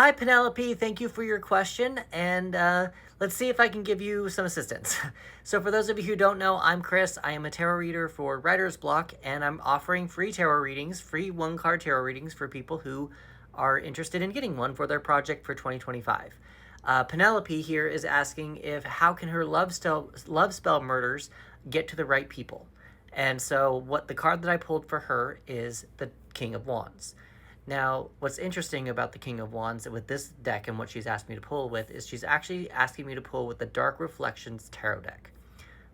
Hi, Penelope. Thank you for your question, and let's see if I can give you some assistance. So, for those of you who don't know, I'm Chris. I am a tarot reader for Writer's Block, and I'm offering free tarot readings, free one-card tarot readings for people who are interested in getting one for their project for 2025. Penelope here is asking if how can her love spell murders get to the right people, and so what the card that I pulled for her is the King of Wands. Now, what's interesting about the King of Wands with this deck and what she's asked me to pull with is she's actually asking me to pull with the Dark Reflections Tarot deck.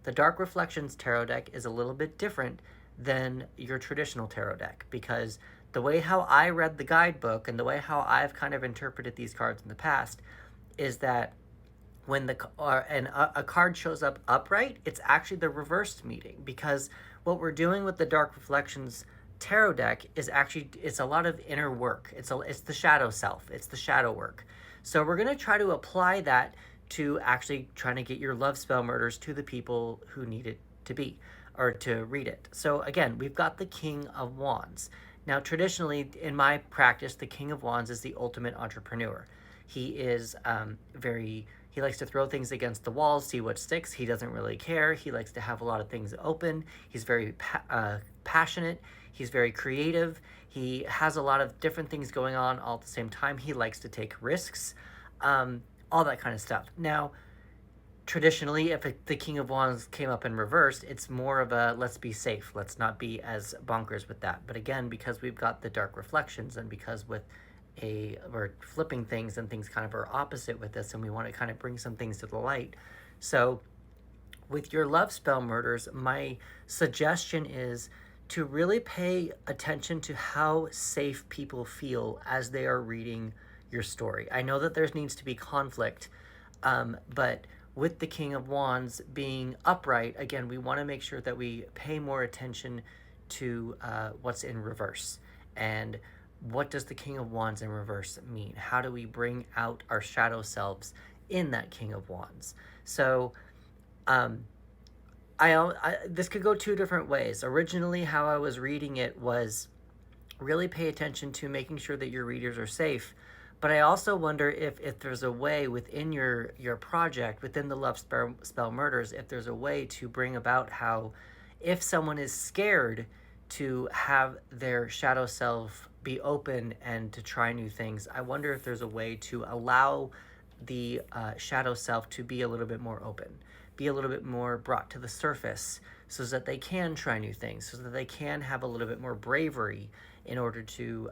The Dark Reflections Tarot deck is a little bit different than your traditional tarot deck because the way how I read the guidebook and the way how I've kind of interpreted these cards in the past is that when a card shows up upright, it's actually the reversed meaning, because what we're doing with the Dark Reflections tarot deck is actually, it's a lot of inner work. It's the shadow self. It's the shadow work. So we're going to try to apply that to actually trying to get your love spell murders to the people who need it to be, or to read it. So again, we've got the King of Wands. Now, traditionally in my practice, the King of Wands is the ultimate entrepreneur. He is he likes to throw things against the walls, see what sticks. He doesn't really care. He likes to have a lot of things open. He's very passionate. He's very creative. He has a lot of different things going on all at the same time. He likes to take risks, all that kind of stuff. Now, traditionally, if the King of Wands came up in reverse, it's more of a let's be safe. Let's not be as bonkers with that. But again, because we've got the Dark Reflections, and because we're flipping things and things kind of are opposite with this, and we want to kind of bring some things to the light. So with your love spell murders, my suggestion is to really pay attention to how safe people feel as they are reading your story. I know that there needs to be conflict, but with the King of Wands being upright, again, we want to make sure that we pay more attention to what's in reverse. And what does the King of Wands in reverse mean? How do we bring out our shadow selves in that King of Wands? So, this could go two different ways. Originally, how I was reading it was really pay attention to making sure that your readers are safe. But I also wonder if there's a way within your project, within the love spell murders, if there's a way to bring about how if someone is scared to have their shadow self be open and to try new things, I wonder if there's a way to allow the shadow self to be a little bit more open, be a little bit more brought to the surface, so that they can try new things, so that they can have a little bit more bravery in order to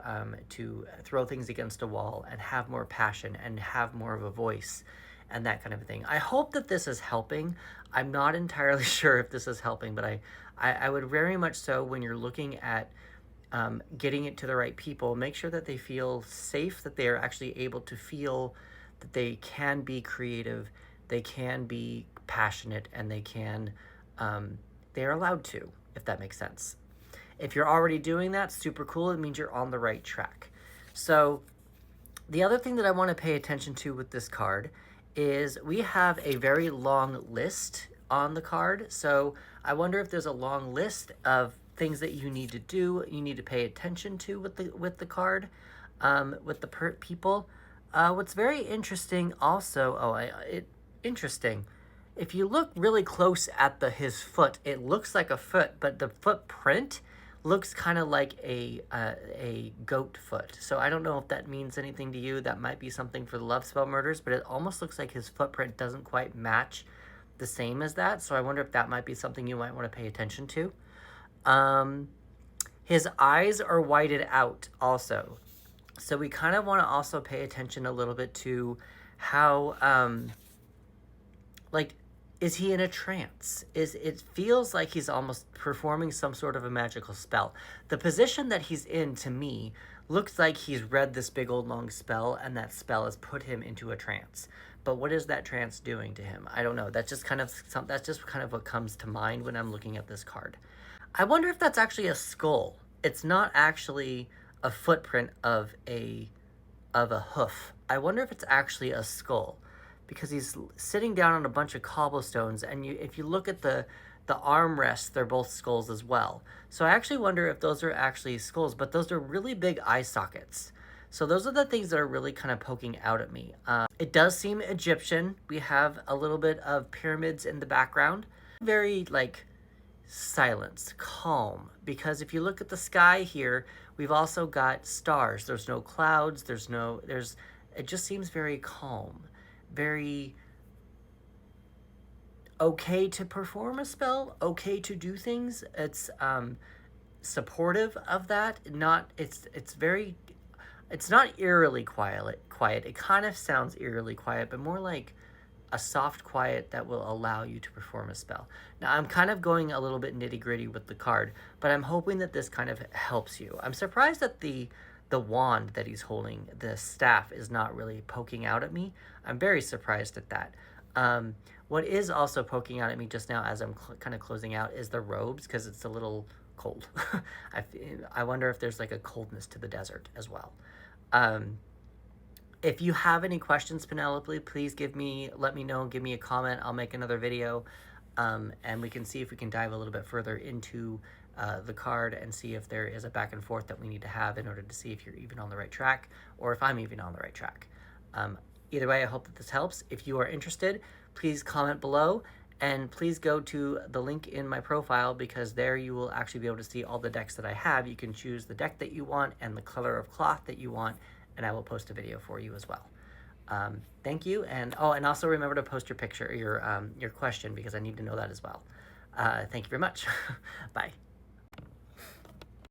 throw things against a wall and have more passion and have more of a voice and that kind of thing. I hope that this is helping. I'm not entirely sure if this is helping, but I would very much so, when you're looking at getting it to the right people, make sure that they feel safe, that they are actually able to feel that they can be creative, they can be passionate, and they're allowed to, if that makes sense. If you're already doing that, super cool. It means you're on the right track. So the other thing that I want to pay attention to with this card is we have a very long list on the card. So I wonder if there's a long list of things that you need to do, you need to pay attention to with the card, with the people. What's very interesting also, interesting. If you look really close at his foot, it looks like a foot, but the footprint looks kind of like a goat foot. So I don't know if that means anything to you. That might be something for the love spell murders, but it almost looks like his footprint doesn't quite match the same as that. So I wonder if that might be something you might want to pay attention to. His eyes are whited out also. So we kind of want to also pay attention a little bit to how, is he in a trance? It feels like he's almost performing some sort of a magical spell. The position that he's in, to me, looks like he's read this big old long spell, and that spell has put him into a trance. But what is that trance doing to him? I don't know. That's just kind of what comes to mind when I'm looking at this card. I wonder if that's actually a skull. It's not actually a footprint of a hoof. I wonder if it's actually a skull, because he's sitting down on a bunch of cobblestones, and if you look at the armrests, they're both skulls as well. So I actually wonder if those are actually skulls, but those are really big eye sockets. So those are the things that are really kind of poking out at me. It does seem Egyptian. We have a little bit of pyramids in the background. Very like silence, calm. Because if you look at the sky here, we've also got stars. There's no clouds. It just seems very calm, very okay to perform a spell, okay to do things. It's supportive of that. It's not eerily quiet. It kind of sounds eerily quiet, but more like a soft quiet that will allow you to perform a spell. Now, I'm kind of going a little bit nitty-gritty with the card, but I'm hoping that this kind of helps you. I'm surprised that the wand that he's holding, the staff, is not really poking out at me. I'm very surprised at that. What is also poking out at me just now as I'm kind of closing out is the robes, because it's a little cold. I wonder if there's like a coldness to the desert as well. If you have any questions, Penelope, please let me know, give me a comment. I'll make another video, and we can see if we can dive a little bit further into the card and see if there is a back and forth that we need to have in order to see if you're even on the right track or if I'm even on the right track. Either way, I hope that this helps. If you are interested, please comment below, and please go to the link in my profile, because there you will actually be able to see all the decks that I have. You can choose the deck that you want and the color of cloth that you want, and I will post a video for you as well. Thank you, and also remember to post your picture, your question, because I need to know that as well. Thank you very much. Bye.